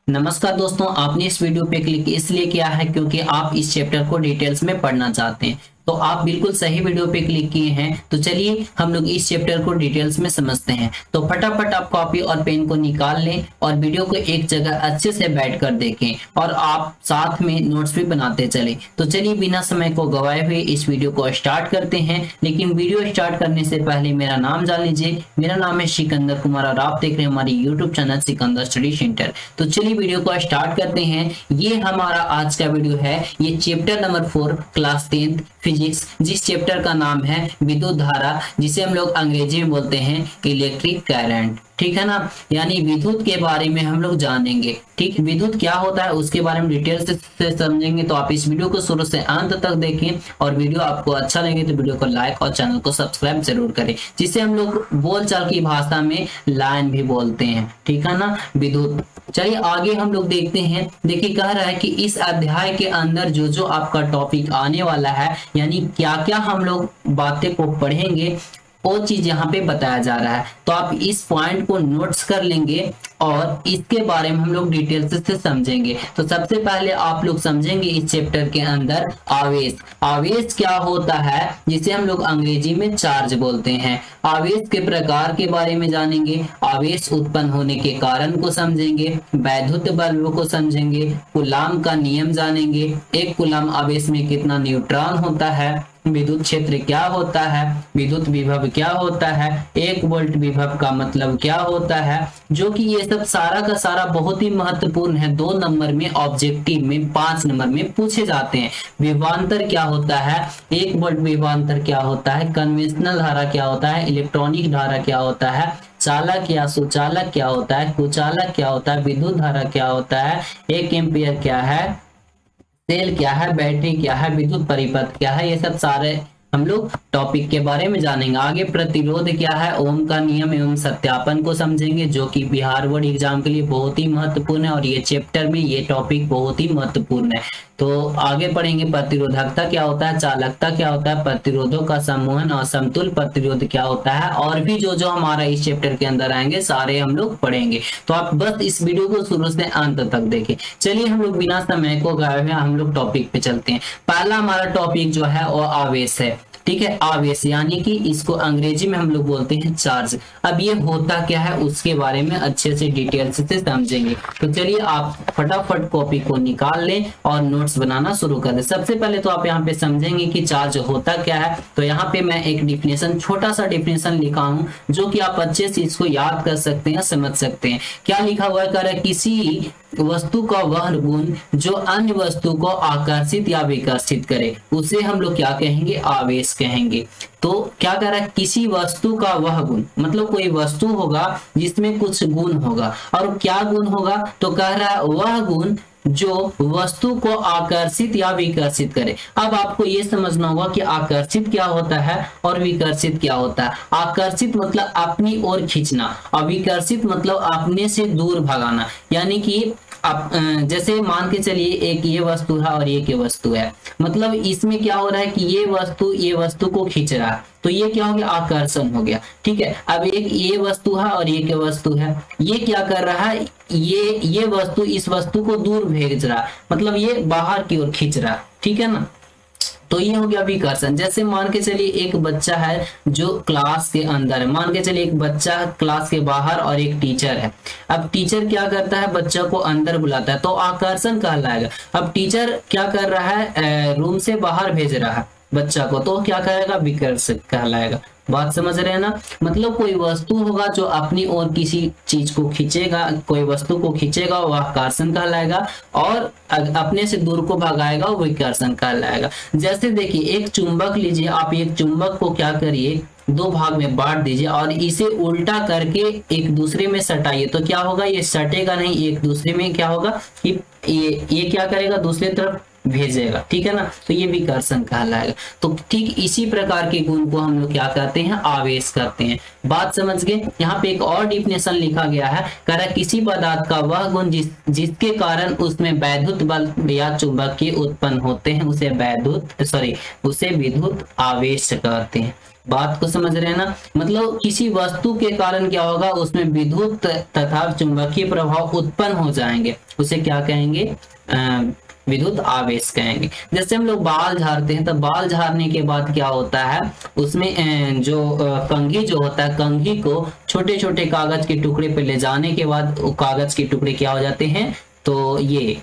नमस्कार दोस्तों, आपने इस वीडियो पे क्लिक इसलिए किया है क्योंकि आप इस चैप्टर को डिटेल्स में पढ़ना चाहते हैं। तो आप बिल्कुल सही वीडियो पे क्लिक किए हैं। तो चलिए हम लोग इस चैप्टर को डिटेल्स में समझते हैं। तो फटाफट आप कॉपी और पेन को निकाल लें और वीडियो को एक जगह अच्छे से बैठकर देखें और आप साथ में नोट्स भी बनाते चलें। तो चलिए बिना समय को गवाए हुए इस वीडियो को स्टार्ट करते हैं। लेकिन वीडियो स्टार्ट करने से पहले मेरा नाम जान लीजिए। मेरा नाम है सिकंदर कुमार और आप देख रहे हैं हमारी YouTube channel Sikandar study centre. तो चलिए वीडियो को स्टार्ट करते हैं। ये हमारा आज का वीडियो है। ये चैप्टर नंबर 4 क्लास 10 फिजिक्स, जिस चैप्टर का नाम है विद्युत धारा, जिसे हम लोग अंग्रेजी में बोलते हैं इलेक्ट्रिक करंट। ठीक है ना, यानी विद्युत के बारे में हम लोग जानेंगे। ठीक, विद्युत क्या होता है उसके बारे में डिटेल से समझेंगे। तो आप इस वीडियो को शुरू से अंत तक देखें और वीडियो आपको अच्छा लगे तो वीडियो को लाइक और चैनल को सब्सक्राइब जरूर करें, जिसे हम लोग बोलचाल की भाषा में लाइन भी बोलते हैं। ठीक है ना, विद्युत। चलिए आगे हम लोग देखते हैं। देखिए कह रहा है कि इस अध्याय के अंदर जो जो आपका टॉपिक आने वाला है, यानी क्या क्या हम लोग बातें को पढ़ेंगे, वो चीज यहाँ पे बताया जा रहा है। तो आप इस पॉइंट को नोट्स कर लेंगे और इसके बारे में हम लोग डिटेल से समझेंगे। तो सबसे पहले आप लोग समझेंगे इस चैप्टर के अंदर आवेश। आवेश क्या होता है, जिसे हम लोग अंग्रेजी में चार्ज बोलते हैं। आवेश के प्रकार के बारे में जानेंगे, आवेश उत्पन्न होने के कारण को समझेंगे, वैद्युत बल्ब को समझेंगे, कूलाम का नियम जानेंगे, एक कूलाम आवेश में कितना न्यूट्रॉन होता है, विद्युत क्षेत्र क्या होता है, विद्युत विभव क्या होता है, 1 वोल्ट विभव का मतलब क्या होता है, जो कि ये सब सारा का सारा बहुत ही महत्वपूर्ण है। 2 नंबर में, ऑब्जेक्टिव में 5 नंबर में पूछे जाते हैं। विभवांतर क्या होता है, 1 वोल्ट विभवांतर क्या होता है, कन्वेंशनल धारा क्या होता है, इलेक्ट्रॉनिक धारा क्या होता है, चालक या सुचालक क्या होता है, कुचालक क्या होता है, विद्युत धारा क्या होता है, 1 एम्पियर क्या है, सेल क्या है, बैटरी क्या है, विद्युत परिपथ क्या है, ये सब सारे हम लोग टॉपिक के बारे में जानेंगे। आगे प्रतिरोध क्या है, ओम का नियम एवं सत्यापन को समझेंगे, जो कि बिहार बोर्ड एग्जाम के लिए बहुत ही महत्वपूर्ण है और ये चैप्टर में ये टॉपिक बहुत ही महत्वपूर्ण है। तो आगे पढ़ेंगे प्रतिरोधकता क्या होता है, चालकता क्या होता है, प्रतिरोधों का समूहन और समतुल्य प्रतिरोध क्या होता है, और भी जो जो हमारा इस चैप्टर के अंदर आएंगे सारे हम लोग पढ़ेंगे। तो आप बस इस वीडियो को शुरू से अंत तक देखें। चलिए हम लोग बिना समय को गए हुए हम लोग टॉपिक पे चलते हैं। पहला हमारा टॉपिक जो है वो आवेश है। ठीक है, आवेश यानी कि इसको अंग्रेजी में हम लोग बोलते हैं चार्ज। अब ये होता क्या है उसके बारे में अच्छे से डिटेल से समझेंगे। तो चलिए आप फटाफट कॉपी को निकाल लें और नोट्स बनाना शुरू कर दें। सबसे पहले तो आप यहाँ पे समझेंगे कि चार्ज होता क्या है। तो यहाँ पे मैं एक डिफिनेशन, छोटा सा डिफिनेशन लिखा हूँ, जो कि आप अच्छे से इसको याद कर सकते हैं, समझ सकते हैं। क्या लिखा हुआ है, कह रहा है किसी वस्तु का वह गुण जो अन्य वस्तु को आकर्षित या विकर्षित करे, उसे हम लोग क्या कहेंगे, आवेश कहेंगे। तो क्या कह रहा है, किसी वस्तु का वह गुण, मतलब कोई वस्तु होगा जिसमें कुछ गुण होगा, और क्या गुण होगा, तो कह रहा है वह गुण जो वस्तु को आकर्षित या विकर्षित करे। अब आपको ये समझना होगा कि आकर्षित क्या होता है और विकर्षित क्या होता है। आकर्षित मतलब अपनी ओर खींचना और विकर्षित मतलब अपने से दूर भगाना। यानी कि आप जैसे मान के चलिए एक ये वस्तु है और एक ये वस्तु है, मतलब इसमें क्या हो रहा है कि ये वस्तु को खींच रहा है, तो ये क्या हो गया, आकर्षण हो गया। ठीक है, अब एक ये वस्तु है और एक वस्तु है, ये क्या कर रहा है, ये वस्तु इस वस्तु को दूर भेज रहा, मतलब ये बाहर की ओर खींच रहा। ठीक है ना, तो ये हो गया विकर्षण। जैसे मान के चलिए एक बच्चा है जो क्लास के अंदर है, मान के चलिए एक बच्चा क्लास के बाहर और एक टीचर है। अब टीचर क्या करता है, बच्चा को अंदर बुलाता है, तो आकर्षण कहलाएगा। अब टीचर क्या कर रहा है, रूम से बाहर भेज रहा है बच्चा को, तो क्या कहेगा, विकर्षण कहलाएगा। बात समझ रहे हैं ना, मतलब कोई वस्तु होगा जो अपनी ओर किसी चीज को खींचेगा, कोई वस्तु को खींचेगा, वह आकर्षण कहलाएगा, और अपने से दूर को भगाएगा, वो विकर्षण कहलाएगा। जैसे देखिए एक चुंबक लीजिए, आप एक चुंबक को क्या करिए, 2 भाग में बांट दीजिए और इसे उल्टा करके एक दूसरे में सटाइए, तो क्या होगा, ये सटेगा नहीं, एक दूसरे में क्या होगा कि ये क्या करेगा, दूसरी तरफ भेजेगा, ठीक है ना। तो ये विकर्षण कहलाएगा। तो ठीक इसी प्रकार के गुण को हम लोग क्या कहते हैं, आवेश कहते हैं। बात समझ गए। यहाँ पे एक और डिफिनेशन लिखा गया है, कह रहा किसी पदार्थ का वह गुण जिसके कारण उसमें वैद्युत बल या चुंबकीय उत्पन्न होते हैं उसे विद्युत आवेश कहते हैं। बात को समझ रहे हैं ना। मतलब किसी वस्तु के कारण क्या होगा, उसमें विद्युत तथा चुंबकीय प्रभाव उत्पन्न हो जाएंगे, उसे क्या कहेंगे, विद्युत आवेश कहेंगे। जैसे हम लोग बाल झाड़ते हैं, तो बाल झाड़ने के बाद क्या होता है, उसमें जो कंघी जो होता है, कंघी को छोटे छोटे कागज के टुकड़े पे ले जाने के बाद वो कागज के टुकड़े क्या हो जाते हैं, तो ये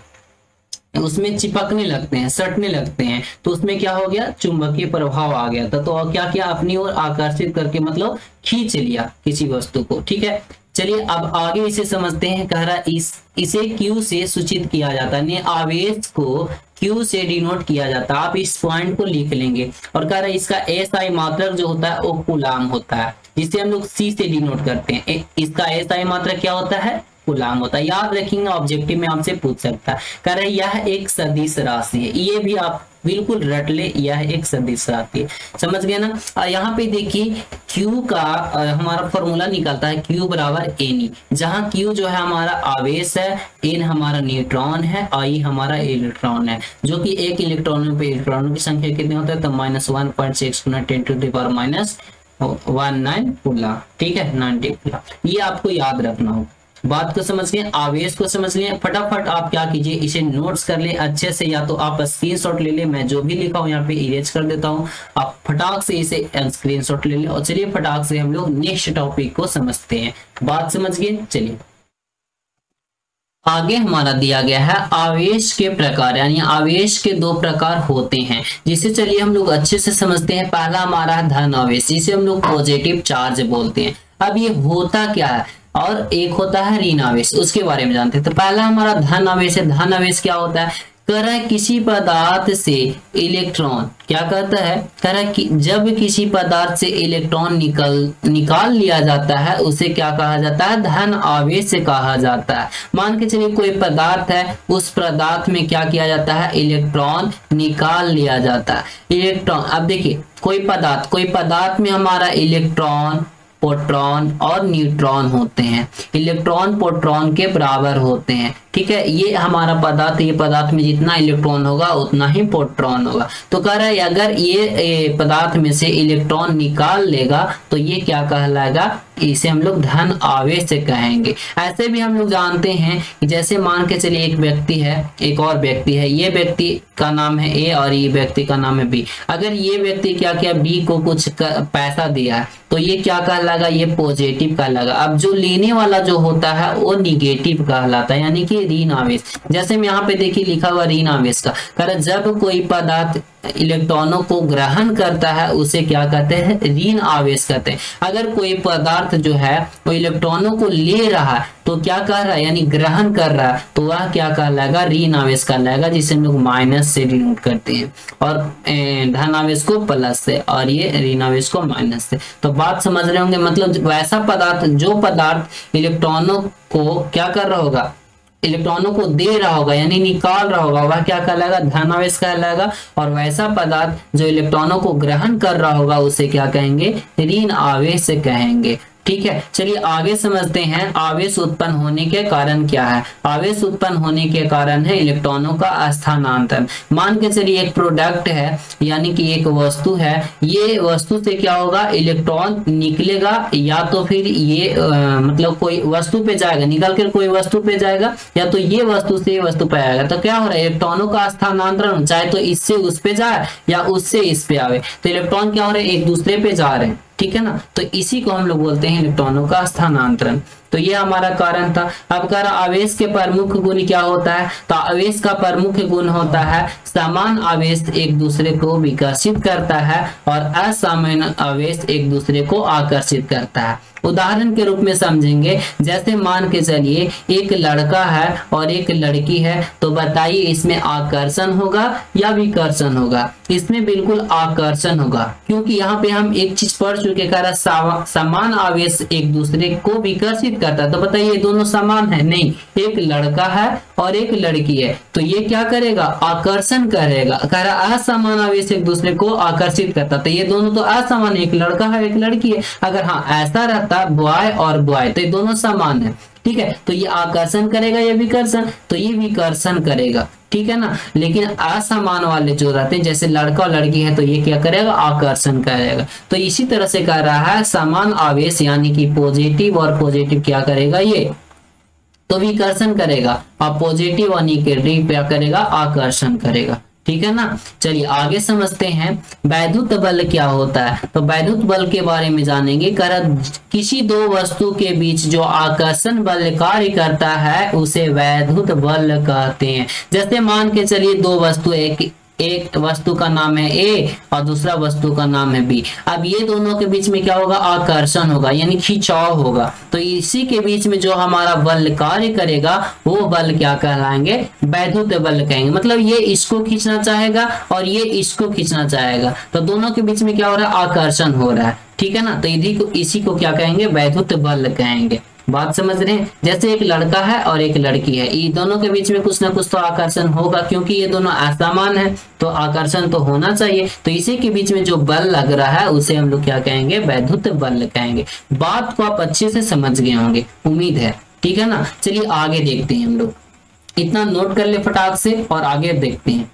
उसमें चिपकने लगते हैं, सटने लगते हैं। तो उसमें क्या हो गया, चुंबकीय प्रभाव आ गया था। तो क्या किया, अपनी ओर आकर्षित करके मतलब खींच लिया किसी वस्तु को, ठीक है। चलिए अब आगे इसे समझते हैं। कह रहा इसे Q से सूचित किया जाता है, आवेश को Q से डिनोट किया जाता है। आप इस पॉइंट को लिख लेंगे। और कह रहा है इसका SI मात्रक जो होता है वो कूलाम होता है, जिसे हम लोग C से डिनोट करते हैं। इसका SI मात्रक क्या होता है, कूलाम होता है। याद रखेंगे, ऑब्जेक्टिव में आपसे पूछ सकता है। कह रहे यह एक सदिश राशि है, ये भी आप बिल्कुल रट ले, यह एक सदिश राशि है। समझ गए ना। यहाँ पे देखिए Q का हमारा फॉर्मूला निकलता है Q बराबर Ne, जहाँ Q जो है हमारा आवेश है, N हमारा न्यूट्रॉन है, I हमारा इलेक्ट्रॉन है, जो कि एक इलेक्ट्रॉनों पे इलेक्ट्रॉनों की संख्या कितनी होता है, तो -1.6 × 10⁻⁻19 कूलम, ठीक है, 90 कूलम। ये आपको याद रखना होगा। बात को समझ लिया, आवेश को समझ लिया। फटाफट आप क्या कीजिए, इसे नोट्स कर ले अच्छे से, या तो आप स्क्रीनशॉट ले ले, मैं जो भी लिखा हूं यहाँ पे इरेज कर देता हूं, आप फटाक से इसे स्क्रीनशॉट ले ले। और चलिए फटाक से हम लोग नेक्स्ट टॉपिक को समझते हैं। बात समझ गए। चलिए आगे हमारा दिया गया है आवेश के प्रकार, यानी आवेश के दो प्रकार होते हैं, जिसे चलिए हम लोग अच्छे से समझते हैं। पहला हमारा है धन आवेश, जिसे हम लोग पॉजिटिव चार्ज बोलते हैं। अब ये होता क्या है, और एक होता है ऋण आवेश, उसके बारे में जानते हैं। तो पहला हमारा धन आवेश है। धन आवेश क्या होता है, कह रहा है किसी पदार्थ से इलेक्ट्रॉन, क्या कहता है, कह रहा है कि जब किसी पदार्थ से इलेक्ट्रॉन निकाल लिया जाता है, उसे क्या कहा जाता है, धन आवेश से कहा जाता है। मान के चलिए कोई पदार्थ है, उस पदार्थ में क्या किया जाता है, इलेक्ट्रॉन निकाल लिया जाता है। इलेक्ट्रॉन, अब देखिए कोई पदार्थ में हमारा इलेक्ट्रॉन, प्रोटॉन और न्यूट्रॉन होते हैं। इलेक्ट्रॉन प्रोटॉन के बराबर होते हैं, ठीक है। ये हमारा पदार्थ, ये पदार्थ में जितना इलेक्ट्रॉन होगा उतना ही प्रोटॉन होगा। तो कह रहा है अगर ये पदार्थ में से इलेक्ट्रॉन निकाल लेगा तो ये क्या कहलाएगा, इसे हम लोग धन आवेश से कहेंगे। ऐसे भी हम लोग जानते हैं कि जैसे मान के चलिए एक व्यक्ति है, एक और व्यक्ति है, ये व्यक्ति का नाम है A और ये व्यक्ति का नाम है B। अगर ये व्यक्ति क्या किया, B को कुछ पैसा दिया है, तो ये क्या कहलाएगा, ये पॉजिटिव कहलाएगा। अब जो लेने वाला जो होता है वो निगेटिव कहलाता है, यानी कि ऋण आवेश। जैसे में यहाँ पे देखिए लिखा हुआ ऋण आवेश का, कारण जब कोई पदार्थ इलेक्ट्रॉनों को ग्रहण करता है उसे क्या कहते हैं, ऋण आवेश कहते हैं। अगर कोई पदार्थ जो है वो इलेक्ट्रॉनों को ले रहा है तो क्या कर रहा है, यानी ग्रहण कर रहा है, तो वह क्या कहलाएगा, ऋण आवेश कहलाएगा, जिसे हम लोग माइनस से डिनोट करते हैं, और धन आवेश को प्लस से, और ये ऋण आवेश को माइनस से। तो बात समझ रहे होंगे। मतलब वैसा पदार्थ, जो पदार्थ इलेक्ट्रॉनों को क्या कर रहा होगा, इलेक्ट्रॉनों को दे रहा होगा यानी निकाल रहा होगा, वह क्या कहलाएगा, धन आवेश कहलाएगा। और वैसा पदार्थ जो इलेक्ट्रॉनों को ग्रहण कर रहा होगा उसे क्या कहेंगे, ऋण आवेश से कहेंगे। ठीक है, चलिए आगे समझते हैं आवेश उत्पन्न होने के कारण क्या है। आवेश उत्पन्न होने के कारण है इलेक्ट्रॉनों का स्थानांतरण। मान के चलिए एक प्रोडक्ट है, यानी कि एक वस्तु है, ये वस्तु से क्या होगा, इलेक्ट्रॉन निकलेगा, या तो फिर ये मतलब कोई वस्तु पे जाएगा, निकल कर कोई वस्तु पे जाएगा, या तो ये वस्तु से वस्तु पे आएगा। तो क्या हो रहा है, इलेक्ट्रॉनों का स्थानांतरण, चाहे तो इससे उस पे जाए या उससे इस पे आवे, तो इलेक्ट्रॉन क्या हो रहे हैं, एक दूसरे पे जा रहे हैं। ठीक है ना, तो इसी को हम लोग बोलते हैं इलेक्ट्रॉनों का स्थानांतरण। तो ये हमारा कारण था। अब कह रहा आवेश के प्रमुख गुण क्या होता है, तो आवेश का प्रमुख गुण होता है समान आवेश एक दूसरे को विकसित करता है और असमान आवेश एक दूसरे को आकर्षित करता है। उदाहरण के रूप में समझेंगे, जैसे मान के चलिए एक लड़का है और एक लड़की है, तो बताइए इसमें आकर्षण होगा या विकर्षण होगा? इसमें बिल्कुल आकर्षण होगा, क्योंकि यहाँ पे हम एक चीज पढ़ चुके, कह रहा समान आवेश एक दूसरे को विकर्षित करता है। तो बताइए दोनों समान है? नहीं, एक लड़का है और एक लड़की है, तो ये क्या करेगा? आकर्षण करेगा। कह रहा असमान आवेश एक दूसरे को आकर्षित करता, तो ये दोनों तो असमान, एक लड़का है एक लड़की है। अगर हाँ ऐसा रहता बॉय और बॉय, तो ये दोनों समान है, ठीक है। तो ये आकर्षण करेगा या विकर्षण? तो ये विकर्षण करेगा, ठीक है ना। लेकिन असमान वाले जो रहते हैं, जैसे लड़का और लड़की है, तो ये क्या करेगा? आकर्षण करेगा। तो इसी तरह से कह रहा है समान आवेश यानी कि पॉजिटिव और पॉजिटिव क्या करेगा? ये तो विकर्षण करेगा, और पॉजिटिव और निगेटिव क्या करेगा? आकर्षण करेगा, ठीक है ना। चलिए आगे समझते हैं वैद्युत बल क्या होता है। तो वैद्युत बल के बारे में जानेंगे। किसी दो वस्तु के बीच जो आकर्षण बल कार्य करता है उसे वैद्युत बल कहते हैं। जैसे मान के चलिए दो वस्तु, एक वस्तु का नाम है ए और दूसरा वस्तु का नाम है बी। अब ये दोनों के बीच में क्या होगा? आकर्षण होगा, यानी खिंचाव होगा। तो इसी के बीच में जो हमारा बल कार्य करेगा वो बल क्या कहलाएंगे? वैद्युत बल कहेंगे। मतलब ये इसको खींचना चाहेगा और ये इसको खींचना चाहेगा, तो दोनों के बीच में क्या हो रहा है? आकर्षण हो रहा है, ठीक है ना। तो इसी को क्या कहेंगे? वैद्युत बल कहेंगे। बात समझ रहे हैं? जैसे एक लड़का है और एक लड़की है, ये दोनों के बीच में कुछ ना कुछ तो आकर्षण होगा, क्योंकि ये दोनों असमान है, तो आकर्षण तो होना चाहिए। तो इसी के बीच में जो बल लग रहा है उसे हम लोग क्या कहेंगे? वैद्युत बल कहेंगे। बात को आप अच्छे से समझ गए होंगे, उम्मीद है, ठीक है ना। चलिए आगे देखते हैं, हम लोग इतना नोट कर ले फटाक से और आगे देखते हैं।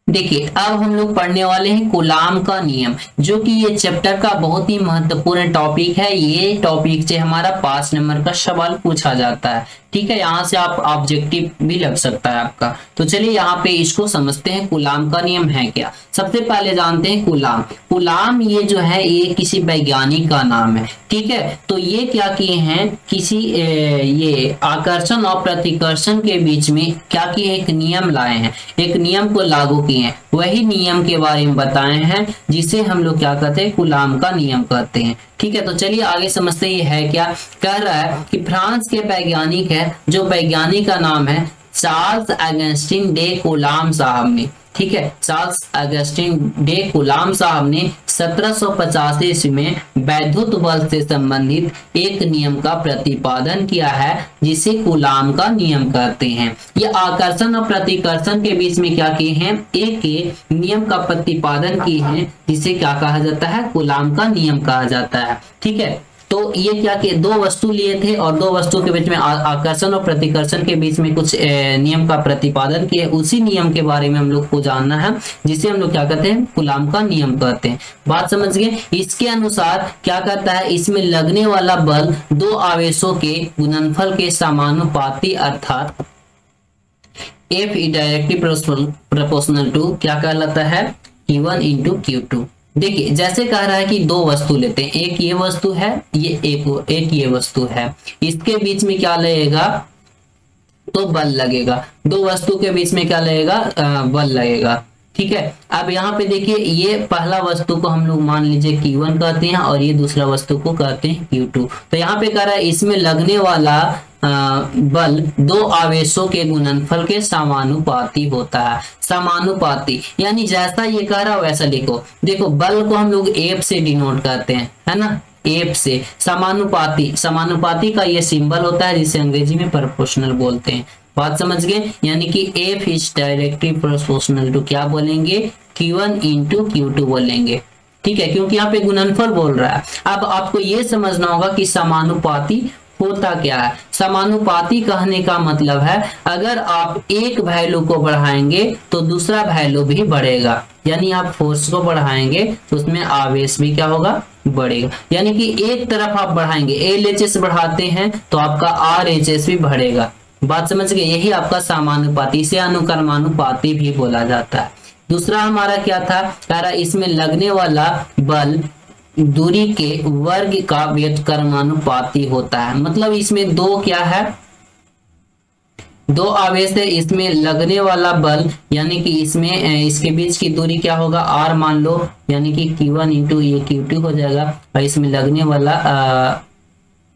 देखिए अब हम लोग पढ़ने वाले हैं कूलाम का नियम, जो कि ये चैप्टर का बहुत ही महत्वपूर्ण टॉपिक है। ये टॉपिक से हमारा 5 नंबर का सवाल पूछा जाता है, ठीक है। यहाँ से आप ऑब्जेक्टिव भी लग सकता है आपका। तो चलिए यहाँ पे इसको समझते हैं, कूलाम का नियम है क्या। सबसे पहले जानते हैं कूलाम। कूलाम ये जो है ये किसी वैज्ञानिक का नाम है, ठीक है। तो ये क्या किए हैं? किसी ये आकर्षण और प्रतिकर्षण के बीच में क्या किए? एक नियम लाए हैं, एक नियम को लागू किए हैं। वही नियम के बारे में बताए हैं, जिसे हम लोग क्या कहते हैं? कूलाम का नियम कहते हैं, ठीक है। तो चलिए आगे समझते हैं ये है क्या। कह रहा है कि फ्रांस के वैज्ञानिक है, जो वैज्ञानिक का नाम है चार्ल्स अगस्टिन डे कूलाम साहब ने, ठीक है। चार्ल्स अगस्टिन डे कूलाम साहब ने 1785 ईस्वी में वैद्युत बल से संबंधित एक नियम का प्रतिपादन किया है, जिसे कूलाम का नियम कहते हैं। ये आकर्षण और प्रतिकर्षण के बीच में क्या किए हैं? एक नियम का प्रतिपादन किए हैं, जिसे क्या कहा जाता है? कूलाम का नियम कहा जाता है, ठीक है। तो ये क्या कि दो वस्तु लिए थे और दो वस्तु के बीच में आकर्षण और प्रतिकर्षण के बीच में कुछ नियम का प्रतिपादन किए। उसी नियम के बारे में हम लोग को जानना है, जिसे हम लोग क्या कहते हैं? कूलाम का नियम कहते हैं। बात समझ गए? इसके अनुसार क्या करता है? इसमें लगने वाला बल दो आवेशों के गुणनफल के समानुपाती, अर्थात F डायरेक्टली प्रोपोर्शनल टू क्या कहलाता है? Q1 into Q2। देखिए जैसे कह रहा है कि दो वस्तु लेते हैं, एक ये वस्तु है, ये एक ये वस्तु है, इसके बीच में क्या लगेगा? तो बल लगेगा। दो वस्तु के बीच में क्या लगेगा? बल लगेगा, ठीक है। अब यहाँ पे देखिए, ये पहला वस्तु को हम लोग मान लीजिए Q1 कहते हैं और ये दूसरा वस्तु को कहते हैं Q2। तो यहाँ पे कह रहा है इसमें लगने वाला बल दो आवेशों के गुणनफल के समानुपाती होता है। समानुपाती यानी जैसा ये कह रहा है वैसा लिखो। देखो बल को हम लोग F से डिनोट करते हैं, है ना, F से। समानुपाती, समानुपाती का ये सिंबल होता है, जिसे अंग्रेजी में प्रोपोर्शनल बोलते हैं। बात समझ गए? यानी कि F is directly proportional to क्या बोलेंगे? Q1 इंटू Q2 बोलेंगे, ठीक है, क्योंकि यहाँ पे गुणनफल बोल रहा है। अब आपको ये समझना होगा कि समानुपाती होता क्या है। समानुपाती कहने का मतलब है अगर आप एक वैल्यू को बढ़ाएंगे तो दूसरा वैल्यू भी बढ़ेगा। यानी आप फोर्स को बढ़ाएंगे तो उसमें आवेश भी क्या होगा? बढ़ेगा। यानी कि एक तरफ आप बढ़ाएंगे, LHS बढ़ाते हैं तो आपका RHS भी बढ़ेगा। बात समझ गए? यही आपका समानुपाती, इसे अनुक्रमानुपाती भी बोला जाता है। दूसरा हमारा क्या था? कह रहा इसमें लगने वाला बल दूरी के वर्ग का व्युत्क्रमानुपाती होता है। मतलब इसमें दो क्या है? दो आवेश है, इसमें लगने वाला बल यानी कि इसमें इसके बीच की दूरी क्या होगा r मान लो, यानी कि Q1 इंटू ये Q2 हो जाएगा। और इसमें लगने वाला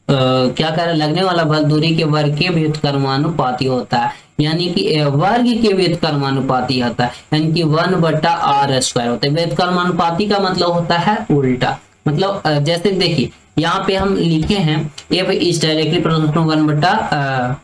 क्या कर लगने वाला बल दूरी के वर्ग के व्युत्क्रमानुपाती होता है, यानी कि वर्ग के व्युत्क्रमानुपाती होता है, यानी कि 1/r² होता है। व्युत्क्रमानुपाती का मतलब होता है उल्टा। मतलब जैसे देखिए यहाँ पे हम लिखे हैं F is directly proportional 1/r²।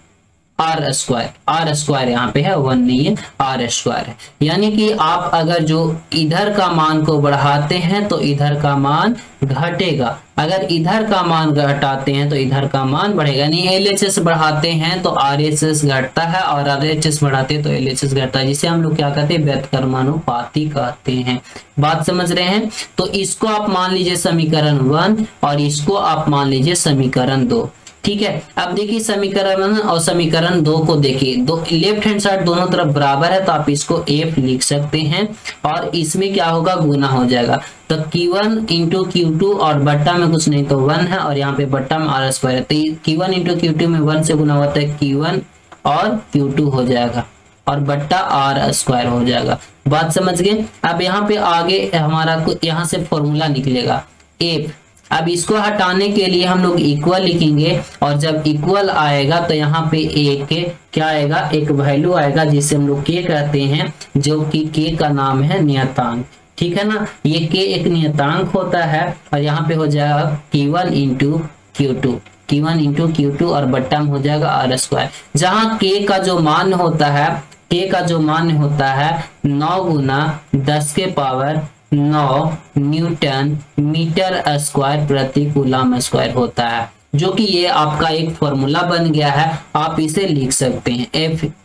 r² यहाँ पे है, 1 नहीं है, r² है। यानी कि आप अगर जो इधर का मान को बढ़ाते हैं तो इधर का मान घटेगा, अगर इधर का मान घटाते हैं तो इधर का मान बढ़ेगा। यानी LHS बढ़ाते हैं तो RHS घटता है और RHS बढ़ाते हैं तो LHS घटता है, जिसे हम लोग क्या कहते हैं, व्युत्क्रमानुपाती कहते हैं। बात समझ रहे हैं? तो इसको आप मान लीजिए समीकरण 1 और इसको आप मान लीजिए समीकरण 2। ठीक है, अब देखिए समीकरण 1 और समीकरण 2 को देखिए, दो लेफ्ट हैंड साइड दोनों तरफ बराबर है तो आप इसको F लिख सकते हैं और इसमें क्या होगा, गुना हो जाएगा। तो Q1 इंटू Q2 और बट्टा में कुछ नहीं तो 1 है और यहाँ पे बट्टा में r² है, तो Q1 इंटू Q2 में 1 से गुना होता है Q1 और Q2 हो जाएगा और बट्टा r² हो जाएगा। बात समझ गए? अब यहाँ पे आगे हमारा यहाँ से फॉर्मूला निकलेगा F। अब इसको हटाने के लिए हम लोग इक्वल लिखेंगे और जब इक्वल आएगा तो यहाँ पे एक क्या आएगा, एक वैल्यू आएगा जिसे हम लोग k कहते हैं, जो कि k का नाम है नियतांक। ठीक है ना, ये k एक नियतांक होता है और यहाँ पे हो जाएगा Q1 into Q2, Q1 into Q2 और बट्टा में हो जाएगा r²। जहाँ k का जो मान होता है, k का जो मान होता है 9 गुना 10 के पावर 9 न्यूटन मीटर स्क्वायर प्रति कूलम स्क्वायर होता है, जो कि ये आपका एक फॉर्मूला बन गया है। आप इसे लिख सकते हैं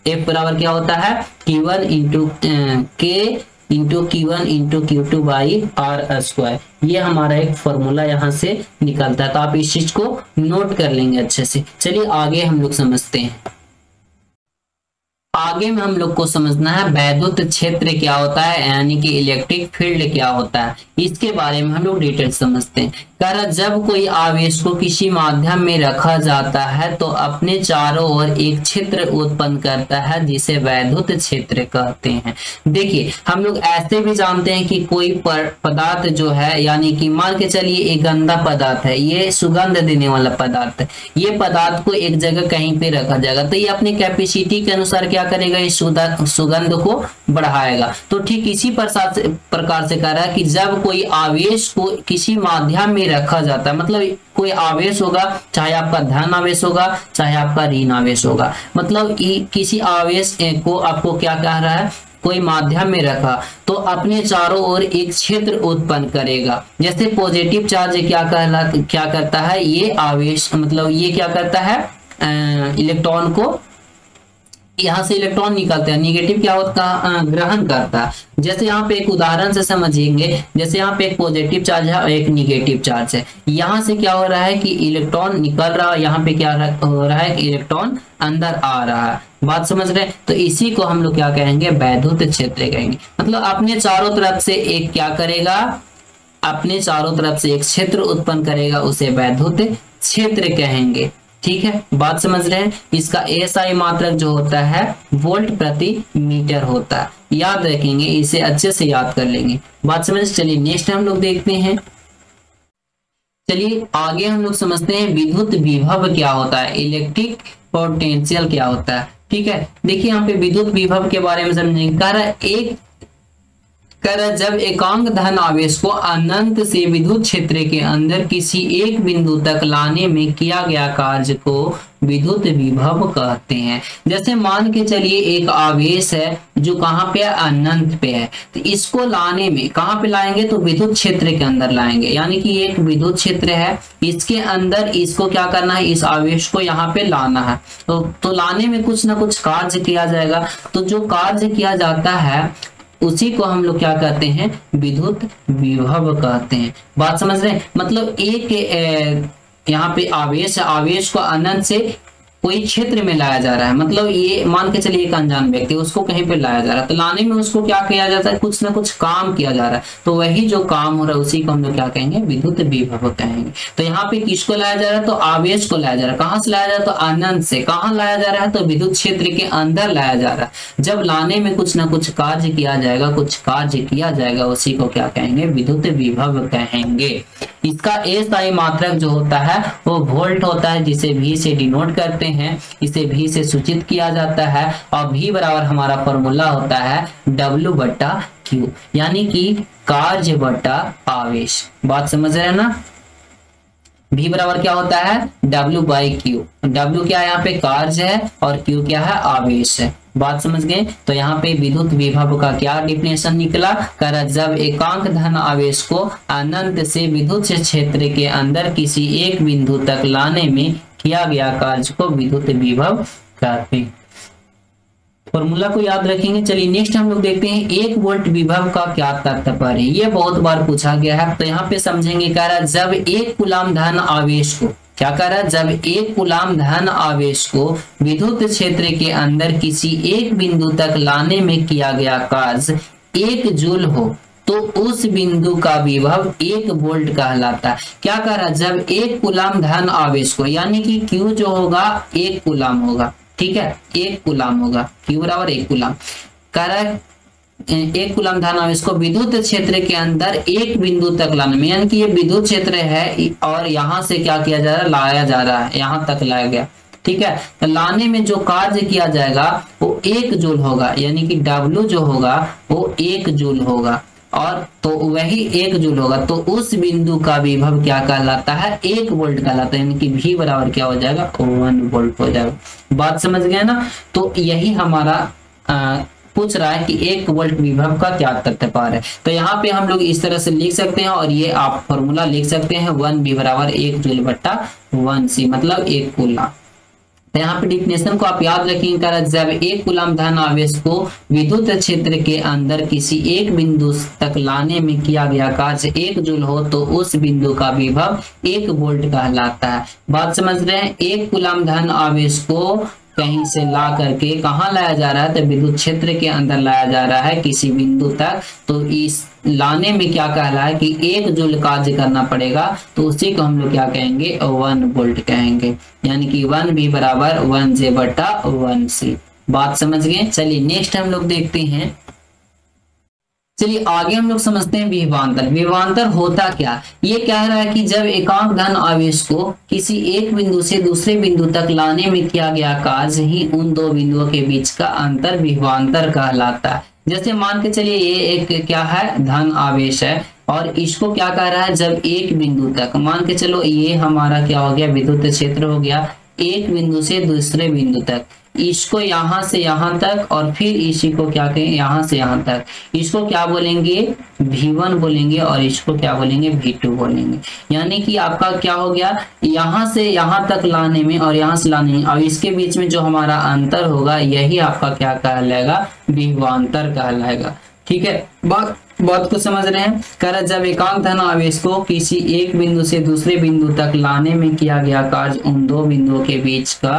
F बराबर क्या होता है, Q1 into K into Q1 into Q2 by r²। ये हमारा एक फॉर्मूला यहाँ से निकलता है, तो आप इस चीज को नोट कर लेंगे अच्छे से। चलिए आगे हम लोग समझते हैं। आगे में हम लोग को समझना है वैद्युत क्षेत्र क्या होता है, यानी कि इलेक्ट्रिक फील्ड क्या होता है, इसके बारे में हम लोग डिटेल समझते हैं। कह रहा जब कोई आवेश को किसी माध्यम में रखा जाता है तो अपने चारों ओर एक क्षेत्र उत्पन्न करता है जिसे वैद्युत क्षेत्र कहते हैं। देखिए हम लोग ऐसे भी जानते हैं कि कोई पदार्थ जो है, यानी कि मान के चलिए एक गंदा पदार्थ है, ये सुगंध देने वाला पदार्थ है, ये पदार्थ को एक जगह कहीं पे रखा जाएगा तो ये अपनी कैपेसिटी के अनुसार क्या करेगा, इस सुगंध को बढ़ाएगा। तो ठीक इसी प्रकार से कह रहा है कि जब कोई आवेश को किसी माध्यम में रखा जाता है, मतलब कोई आवेश होगा, चाहे आपका धन आवेश होगा चाहे आपका ऋण आवेश होगा, मतलब किसी आवेश को आपको क्या कह रहा है, कोई माध्यम में रखा तो अपने चारों ओर एक क्षेत्र उत्पन्न करेगा। जैसे पॉजिटिव चार्ज क्या करता है, ये आवेश मतलब ये क्या करता है, इलेक्ट्रॉन को यहाँ से इलेक्ट्रॉन निकलते हैं, निगेटिव क्या होता है, ग्रहण करता है। जैसे यहाँ पे एक उदाहरण से समझेंगे, जैसे यहाँ पे एक पॉजिटिव चार्ज है और एक निगेटिव चार्ज है, यहाँ से क्या हो रहा है कि इलेक्ट्रॉन निकल रहा है, यहाँ पे क्या हो रहा है कि इलेक्ट्रॉन अंदर आ रहा है। बात समझ रहे हैं? तो इसी को हम लोग क्या कहेंगे, वैद्युत क्षेत्र कहेंगे। मतलब अपने चारों तरफ से एक क्या करेगा, अपने चारों तरफ से एक क्षेत्र उत्पन्न करेगा, उसे वैद्युत क्षेत्र कहेंगे। ठीक है, बात समझ रहे हैं? इसका SI मात्रक जो होता है वोल्ट प्रति मीटर होता है, याद रखेंगे, इसे अच्छे से याद कर लेंगे। बात समझ? चलिए नेक्स्ट हम लोग देखते हैं। चलिए आगे हम लोग समझते हैं विद्युत विभव क्या होता है, इलेक्ट्रिक पोटेंशियल क्या होता है। ठीक है, देखिए यहाँ पे विद्युत विभव के बारे में समझेंगे। जब एकांक धन आवेश को अनंत से विद्युत क्षेत्र के अंदर किसी एक बिंदु तक लाने में किया गया कार्य को विद्युत विभव कहते हैं। जैसे मान के चलिए एक आवेश है जो कहाँ पे है, अनंत पे है, तो इसको लाने में कहाँ पे लाएंगे, तो विद्युत क्षेत्र के अंदर लाएंगे। यानी कि एक विद्युत क्षेत्र है, इसके अंदर इसको क्या करना है, इस आवेश को यहाँ पे लाना है। तो लाने में कुछ ना कुछ कार्य किया जाएगा, तो जो कार्य किया जाता है उसी को हम लोग क्या कहते हैं, विद्युत विभव कहते हैं। बात समझ रहे हैं? मतलब एक यहाँ पे आवेश को अनंत से कोई क्षेत्र में लाया जा रहा है, मतलब ये मान के चलिए एक अनजान व्यक्ति, उसको कहीं पे लाया जा रहा है, तो लाने में उसको क्या किया जाता है, कुछ ना कुछ काम किया जा रहा है, तो वही जो काम हो रहा है उसी को हम लोग क्या कहेंगे, विद्युत विभव कहेंगे। तो यहाँ पे किसको लाया जा रहा है, तो आवेश को लाया जा रहा है। कहाँ से लाया जा रहा है, तो अनंत से। कहाँ लाया जा रहा है, तो विद्युत क्षेत्र के अंदर लाया जा रहा है। जब लाने में कुछ ना कुछ कार्य किया जाएगा, कुछ कार्य किया जाएगा, उसी को क्या कहेंगे, विद्युत विभव कहेंगे। इसका एसआई मात्रक जो होता है वो वोल्ट होता है, जिसे V से डिनोट करते हैं, इसे V से सूचित किया जाता है। और V बराबर हमारा फॉर्मूला होता है W बट्टा Q, यानी कि कार्य बट्टा आवेश। बात समझ रहे हैं ना। V बराबर क्या होता है, W बाई Q। W क्या है, यहाँ पे कार्य है, और Q क्या है, आवेश है। बात समझ गए। तो यहाँ पे विद्युत विभव का क्या डिफिनेशन निकला, कर जब एकांक धन आवेश को अनंत से विद्युत क्षेत्र के अंदर किसी एक बिंदु तक लाने में किया गया कार्य को विद्युत विभव कहते हैं। फॉर्मूला को याद रखेंगे। चलिए नेक्स्ट हम लोग देखते हैं 1 वोल्ट विभव का क्या तात्पर्य है। ये बहुत बार पूछा गया है, तो यहाँ पे समझेंगे। कह रहा जब 1 कूलाम धन आवेश को, क्या कर रहा है, जब 1 कूलाम धन आवेश को विद्युत क्षेत्र के अंदर किसी एक बिंदु तक लाने में किया गया कार्य 1 जूल हो, तो उस बिंदु का विभव 1 वोल्ट कहलाता है। क्या कर रहा है, जब 1 कूलाम धन आवेश को, यानी कि Q जो होगा 1 कूलाम होगा, ठीक है, 1 कूलाम होगा, Q बराबर 1 कूलाम। कह रहा है 1 कूलाम धन आवेश को विद्युत क्षेत्र के अंदर एक बिंदु तक लाने में, यानी कि ये विद्युत क्षेत्र है और यहाँ से क्या किया जा रहा है, लाया जा रहा है, यहाँ तक लाया गया, ठीक है। तो लाने में जो कार्य किया जाएगा वो 1 जूल होगा, यानी कि W जो होगा वो 1 जूल होगा, और तो वही 1 जूल होगा, तो उस बिंदु का विभव क्या कहलाता है, 1 वोल्ट कहलाता है, यानी कि V बराबर क्या हो जाएगा, 1 वोल्ट हो जाएगा। बात समझ गए ना। तो यही हमारा पूछ रहा है कि 1 वोल्ट विभव का क्या तात्पर्य है। तो यहाँ पे हम लोग इस तरह से लिख सकते हैं, और ये आप फॉर्मूला लिख सकते हैं 1V बराबर 1 जूल बट्टा 1C, मतलब 1 कूलाम। तो यहाँ पे डिफिनेशन को आप याद रखिएगा। जब 1 कूलाम धन आवेश को विद्युत क्षेत्र के अंदर किसी एक बिंदु तक लाने में किया गया कार्य 1 जूल हो, तो उस बिंदु का विभव 1 वोल्ट कहलाता है। बात समझ रहे हैं। 1 कूलाम धन आवेश को कहीं से ला करके कहाँ लाया जा रहा है, तो विद्युत क्षेत्र के अंदर लाया जा रहा है किसी बिंदु तक। तो इस लाने में क्या कह रहा है कि 1 जूल कार्य करना पड़ेगा, तो उसी को हम लोग क्या कहेंगे, 1 वोल्ट कहेंगे, यानी कि 1V बराबर 1J बटा 1C। बात समझ गए। चलिए नेक्स्ट हम लोग देखते हैं। चलिए आगे हम लोग समझते हैं विभवांतर। विभवांतर होता क्या, ये कह रहा है कि जब एकांक धन आवेश को किसी एक बिंदु से दूसरे बिंदु तक लाने में किया गया कार्य ही उन दो बिंदुओं के बीच का अंतर विभवांतर कहलाता है। जैसे मान के चलिए ये एक क्या है, धन आवेश है, और इसको क्या कह रहा है, जब एक बिंदु तक, मान के चलो ये हमारा क्या हो गया, विद्युत क्षेत्र हो गया, एक बिंदु से दूसरे बिंदु तक, इसको यहाँ से यहाँ तक, और फिर इसी को क्या कहें, यहाँ से यहाँ तक, इसको क्या बोलेंगे, V1 बोलेंगे, और इसको क्या बोलेंगे, V2 बोलेंगे। यानी कि आपका क्या हो गया, यहाँ से यहाँ तक लाने में और यहाँ से लाने में, और इसके बीच में जो हमारा अंतर होगा यही आपका क्या कहलाएगा, विभवांतर कहलाएगा। ठीक है, बात को समझ रहे हैं। कर जब एकांक धन आवेश को किसी एक बिंदु से दूसरे बिंदु तक लाने में किया गया कार्य उन दो बिंदुओं के बीच का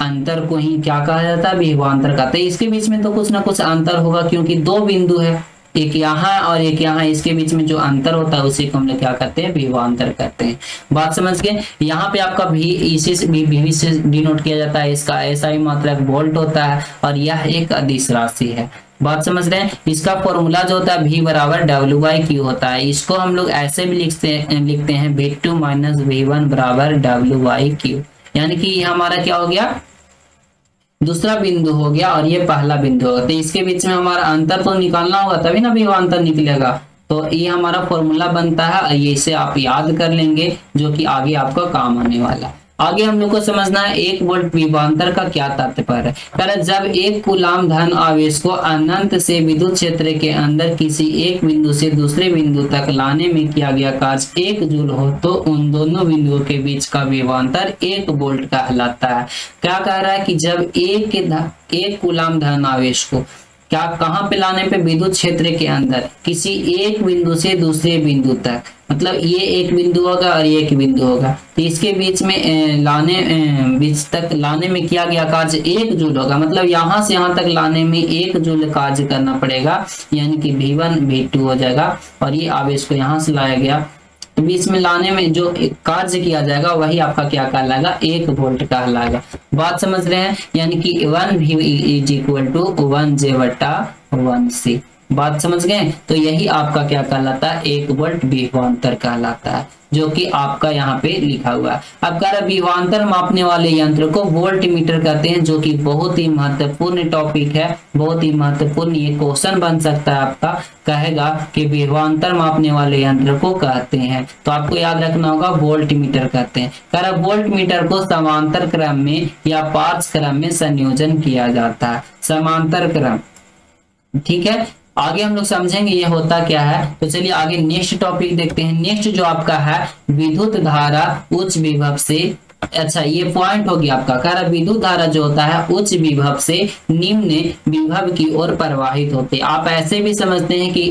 अंतर को ही क्या कहा जाता है, विभवांतर कहते हैं। इसके बीच में तो कुछ ना कुछ अंतर होगा, क्योंकि 2 बिंदु है, एक यहाँ और एक यहाँ, इसके बीच में जो अंतर होता है उसी को हम लोग क्या कहते हैं, विभवांतर कहते हैं। बात समझ गए। यहाँ पे आपका भी इसी से भी से डिनोट किया जाता है, इसका SI मात्रक वोल्ट होता है, और यह एक अदिश राशि है। बात समझ रहे हैं। इसका फॉर्मूला जो होता है V बराबर W/Q होता है। इसको हम लोग ऐसे भी लिखते हैं V2 - V1 बराबर W/Q, यानी कि ये हमारा क्या हो गया, दूसरा बिंदु हो गया और ये पहला बिंदु होगा, तो इसके बीच में हमारा अंतर तो निकालना होगा, तभी ना विभवांतर निकलेगा। तो ये हमारा फॉर्मूला बनता है, ये इसे आप याद कर लेंगे, जो कि आगे आपका काम आने वाला है। आगे हम लोग को समझना है 1 वोल्ट विभवांतर का क्या तात्पर्य है। पहले जब 1 कूलाम धन आवेश को अनंत से विद्युत क्षेत्र के अंदर किसी एक बिंदु से दूसरे बिंदु तक लाने में किया गया कार्य 1 जूल हो, तो उन दोनों बिंदुओं के बीच का विभवांतर 1 वोल्ट कहलाता है। क्या कह रहा है कि जब 1 कूलाम धन आवेश को क्या कहाँ पे लाने पे, विद्युत क्षेत्र के अंदर किसी एक बिंदु से दूसरे बिंदु तक, मतलब ये एक बिंदु होगा और ये एक बिंदु होगा, तो इसके बीच में बीच तक लाने में किया गया कार्य 1 जूल होगा। मतलब यहाँ से यहाँ तक लाने में 1 जूल कार्य करना पड़ेगा, यानी कि V1 V2 हो जाएगा। और ये आवेश को यहाँ से लाया गया, तो बीच में लाने में जो कार्य किया जाएगा वही आपका क्या कहलाएगा, 1 वोल्ट कहलाएगा। बात समझ रहे हैं, यानी कि 1V is equal to 1J/1C। बात समझ गए, तो यही आपका क्या कहलाता है, 1 वोल्ट विभवांतर कहलाता है, जो कि आपका यहाँ पे लिखा हुआ है। अब कह रहा विभवांतर मापने वाले यंत्र को वोल्ट मीटर कहते हैं, जो कि बहुत ही महत्वपूर्ण टॉपिक है, बहुत ही महत्वपूर्ण। ये क्वेश्चन बन सकता है आपका, कहेगा कि विभवांतर मापने वाले यंत्र को कहते हैं, तो आपको याद रखना होगा वोल्ट मीटर कहते हैं। कह रहा वोल्ट मीटर को समांतर क्रम में या पार्श्व क्रम में संयोजन किया जाता है, समांतर क्रम। ठीक है, आगे हम लोग समझेंगे ये होता क्या है। तो चलिए आगे नेक्स्ट टॉपिक देखते हैं। नेक्स्ट जो आपका है विद्युत धारा उच्च विभव से, अच्छा ये पॉइंट हो गया आपका। कह रहा विद्युत धारा जो होता है उच्च विभव से निम्न विभव की ओर प्रवाहित होते। आप ऐसे भी समझते हैं कि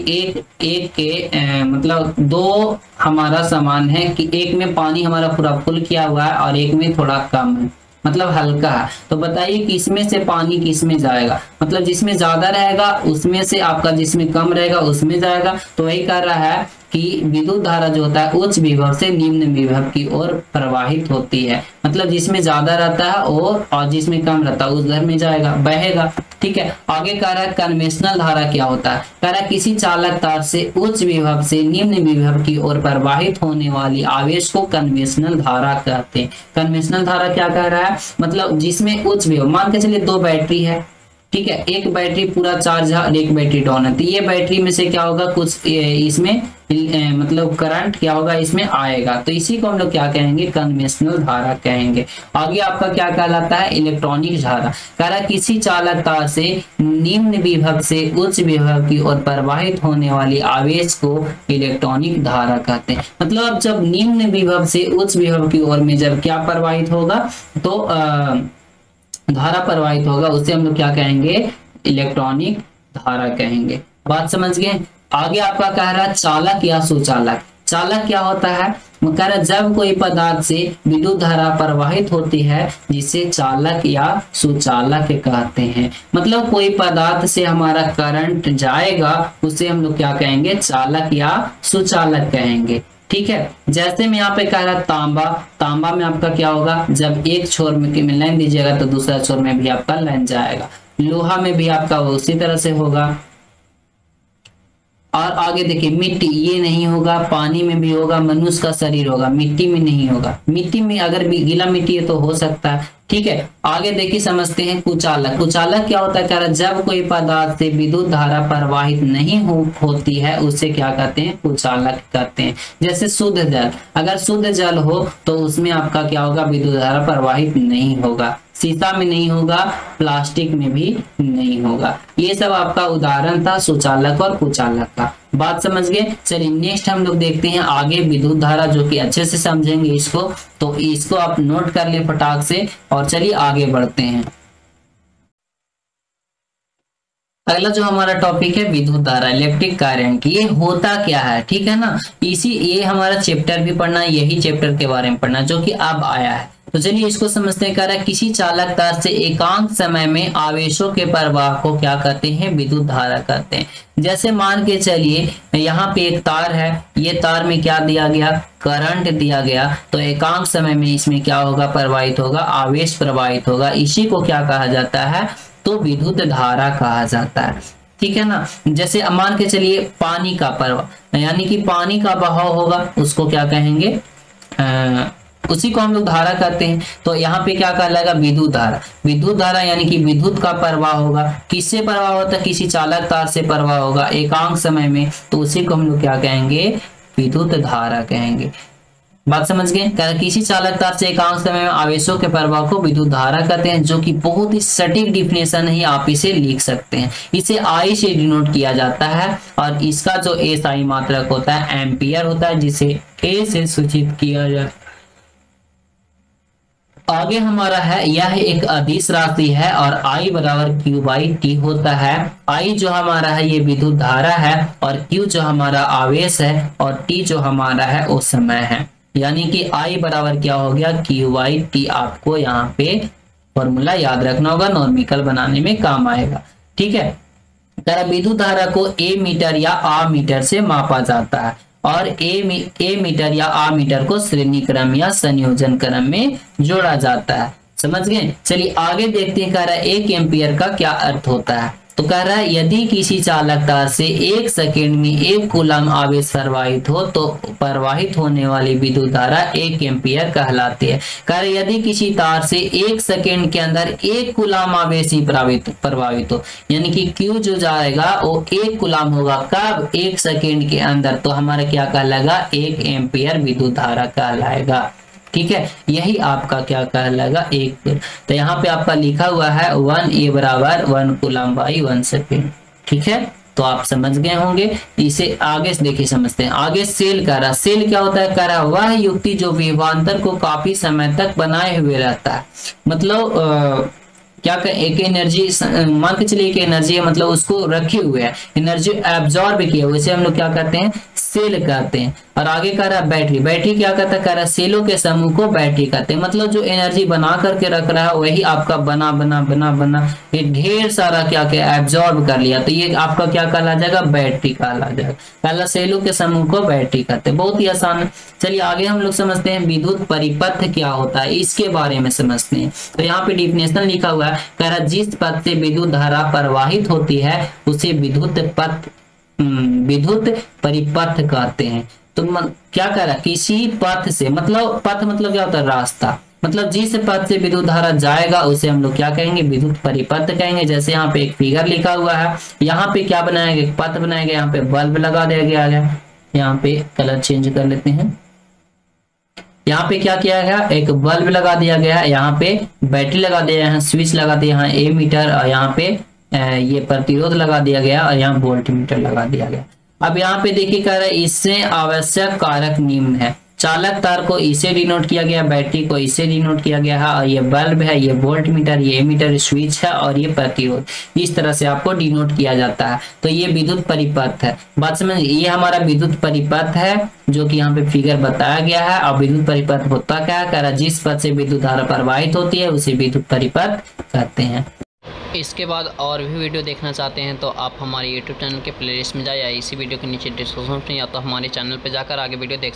एक के मतलब 2 हमारा समान है, कि एक में पानी हमारा पूरा फुल किया हुआ है और एक में थोड़ा कम है, मतलब हल्का है। तो बताइए किसमें से पानी किसमें जाएगा, मतलब जिसमें ज्यादा रहेगा उसमें से आपका, जिसमें कम रहेगा उसमें जाएगा। तो वही कर रहा है कि विद्युत धारा जो होता है उच्च विभव से निम्न विभव की ओर प्रवाहित होती है, मतलब जिसमें ज्यादा रहता है और जिसमें कम रहता है उधर में जाएगा, बहेगा। ठीक है, आगे कह रहा है कन्वेंशनल धारा क्या होता है। कह रहा है किसी चालक तार से उच्च विभव से निम्न विभव की ओर प्रवाहित होने वाली आवेश को कन्वेंशनल धारा कहते हैं। कन्वेंशनल धारा क्या कह रहा है, मतलब जिसमें उच्च विभव, मान के चलिए 2 बैटरी है, ठीक है, एक बैटरी पूरा चार्ज है और एक बैटरी डाउन है, तो ये बैटरी में से क्या होगा, कुछ इसमें मतलब करंट क्या होगा इसमें आएगा, तो इसी को हम लोग क्या कहेंगे, कन्वेंशनल धारा कहेंगे। आगे आपका क्या कहलाता है, इलेक्ट्रॉनिक धारा। कह रहा किसी चालक तार से निम्न विभव से उच्च विभव की ओर प्रवाहित होने वाली आवेश को इलेक्ट्रॉनिक धारा कहते हैं। मतलब अब जब निम्न विभव से उच्च विभव की ओर में जब क्या प्रवाहित होगा, तो धारा प्रवाहित होगा, उसे हम लोग क्या कहेंगे, इलेक्ट्रॉनिक धारा कहेंगे। बात समझ गए। आगे आपका कह रहा है चालक या सुचालक। चालक क्या होता है, कह रहा जब कोई पदार्थ से विद्युत धारा प्रवाहित होती है जिसे चालक या सुचालक कहते हैं। मतलब कोई पदार्थ से हमारा करंट जाएगा उसे हम लोग क्या कहेंगे, चालक या सुचालक कहेंगे। ठीक है, जैसे मैं यहाँ पे कह रहा तांबा, तांबा में आपका क्या होगा, जब एक छोर में लाइन दीजिएगा तो दूसरा छोर में भी आपका लाइन जाएगा। लोहा में भी आपका उसी तरह से होगा। और आगे देखिए मिट्टी, ये नहीं होगा, पानी में भी होगा, मनुष्य का शरीर होगा, मिट्टी में नहीं होगा। मिट्टी में अगर भी गीला मिट्टी है तो हो सकता है। ठीक है, आगे देखिए समझते हैं कुचालक। कुचालक क्या होता है, कह रहा जब कोई पदार्थ से विद्युत धारा प्रवाहित नहीं होती है उसे क्या कहते हैं, कुचालक कहते हैं। जैसे शुद्ध जल, अगर शुद्ध जल हो तो उसमें आपका क्या होगा, विद्युत धारा प्रवाहित नहीं होगा। शीशा में नहीं होगा, प्लास्टिक में भी नहीं होगा। ये सब आपका उदाहरण था सुचालक और कुचालक का। बात समझ गए। चलिए नेक्स्ट हम लोग देखते हैं आगे विद्युत धारा, जो कि अच्छे से समझेंगे इसको, तो इसको आप नोट कर ले फटाक से। और चलिए आगे बढ़ते हैं। अगला जो हमारा टॉपिक है विद्युत धारा, इलेक्ट्रिक करंट, ये होता क्या है, ठीक है ना। ये हमारा चैप्टर भी पढ़ना, यही चैप्टर के बारे में पढ़ना जो कि अब आया है। तो चलिए इसको समझते हैं। कह रहा है किसी चालक तार से एकांक समय में आवेशों के प्रवाह को क्या कहते हैं, विद्युत धारा कहते हैं। जैसे मान के चलिए यहाँ पे एक तार है, ये तार में क्या दिया गया, करंट दिया गया, तो एकांक समय में इसमें क्या होगा, प्रवाहित होगा, आवेश प्रवाहित होगा। इसी को क्या कहा जाता है, तो विद्युत धारा कहा जाता है। ठीक है ना। जैसे मान के चलिए पानी का प्रवाह, यानी कि पानी का बहाव होगा, उसको क्या कहेंगे, उसी को हम लोग धारा कहते हैं। तो यहाँ पे क्या कहलाएगा, विद्युत धारा। विद्युत धारा यानी कि विद्युत का प्रवाह होगा। किससे प्रवाह होता है, किसी चालक तार से प्रवाह होगा एकांक समय में, तो उसी को हम लोग क्या कहेंगे, विद्युत धारा कहेंगे। बात समझ गए। किसी चालक तार से एकांक समय में आवेशों के प्रवाह को विद्युत धारा कहते हैं, जो कि बहुत ही सटीक डिफिनेशन है, आप इसे लिख सकते हैं। इसे आई से डिनोट किया जाता है और इसका जो एसआई मात्रक होता है एम्पियर होता है, जिसे ए से सूचित किया जाता है। आगे हमारा है, यह एक अदिश राशि है और I बराबर Q बाई टी होता है। I जो हमारा है ये विद्युत धारा है और Q जो हमारा आवेश है और T जो हमारा है वो समय है। यानी कि I बराबर क्या हो गया, Q बाई टी। आपको यहाँ पे फॉर्मूला याद रखना होगा, नॉर्मिकल बनाने में काम आएगा। ठीक है, विद्युत धारा को ए मीटर या आ मीटर से मापा जाता है और ए मीटर या आ मीटर को श्रेणी क्रम या संयोजन क्रम में जोड़ा जाता है। समझ गए। चलिए आगे देखते हैं, कह रहा है 1 एम्पियर का क्या अर्थ होता है। तो कह रहा है यदि किसी चालक तार से 1 सेकेंड में 1 कूलम आवेश प्रवाहित हो तो प्रवाहित होने वाली विद्युत धारा 1 एम्पियर कहलाती है। कह रहा है यदि किसी तार से 1 सेकेंड के अंदर 1 कूलम आवेश ही प्रवाहित हो, यानी कि Q जो जाएगा वो 1 कूलम होगा, कब, 1 सेकेंड के अंदर, तो हमारा क्या कहलाएगा, 1 एम्पियर विद्युत धारा कहलाएगा। ठीक है, यही आपका क्या कहलाएगा, 1। तो यहाँ पे आपका लिखा हुआ है 1A बराबर 1 कूलम बाई 1 सेकेंड। ठीक है, तो आप समझ गए होंगे। इसे आगे देखिए समझते हैं। आगे सेल कह रहा, सेल क्या होता है, कह रहा वह युक्ति जो विभवांतर को काफी समय तक बनाए हुए रहता है। मतलब क्या कर, एक एनर्जी मान के चलिए कि एनर्जी है, मतलब उसको रखे हुए है, एनर्जी एब्जॉर्ब किया हुआ, इसे हम लोग क्या कहते हैं, सेल कहते हैं। और आगे कह रहा है बैटरी, बैटरी क्या कहता है, कह रहा है सेलों के समूह को बैटरी कहते हैं। मतलब जो एनर्जी बना करके रख रहा है वही आपका बना बना बना बना ये ढेर सारा क्या क्या एब्जॉर्ब कर लिया, तो ये आपका क्या कहला जाएगा, बैटरी कहला जाएगा। पहला सेलों के समूह को बैटरी कहते हैं, बहुत ही आसान है। चलिए आगे हम लोग समझते हैं विद्युत परिपथ क्या होता है, इसके बारे में समझते हैं। तो यहाँ पे डिफिनेशन लिखा हुआ है, कह रहा जिस पथ से विद्युत धारा प्रवाहित होती है उसे विद्युत परिपथ कहते हैं। तो क्या कह रहा, किसी पथ से, मतलब पथ मतलब क्या होता है, रास्ता, मतलब जिस पथ से विद्युत धारा जाएगा उसे हम लोग क्या कहेंगे, विद्युत परिपथ कहेंगे। जैसे यहाँ पे एक फिगर लिखा हुआ है, यहाँ पे क्या बनाया गया, पथ बनाया गया, यहाँ पे बल्ब लगा दिया गया। यहाँ पे कलर चेंज कर लेते हैं, यहाँ पे क्या किया गया, एक बल्ब लगा दिया गया, यहाँ पे बैटरी लगा दिया, यहाँ स्विच लगा दिया, यहाँ ए मीटर, और यहाँ पे ये प्रतिरोध लगा दिया गया, और यहाँ वोल्ट मीटर लगा दिया गया। अब यहाँ पे देखिए कह रहा है इससे आवश्यक कारक निम्न है। चालक तार को इसे डिनोट किया गया, बैटरी को इसे डिनोट किया गया है, और ये बल्ब है, ये वोल्ट मीटर, ये एमीटर स्विच है, और ये प्रतिरोध, इस तरह से आपको डिनोट किया जाता है। तो ये विद्युत परिपथ है। बात समझ, ये हमारा विद्युत परिपथ है जो कि यहाँ पे फिगर बताया गया है। और विद्युत परिपथ होता क्या है, कह रहा जिस पथ से विद्युत धारा प्रवाहित होती है उसे विद्युत परिपथ कहते हैं। इसके बाद और भी वीडियो देखना चाहते हैं तो आप हमारे YouTube चैनल के प्लेलिस्ट में जाए, या इसी वीडियो के नीचे डिस्क्रिप्शन में, या तो हमारे चैनल पे जाकर आगे वीडियो देख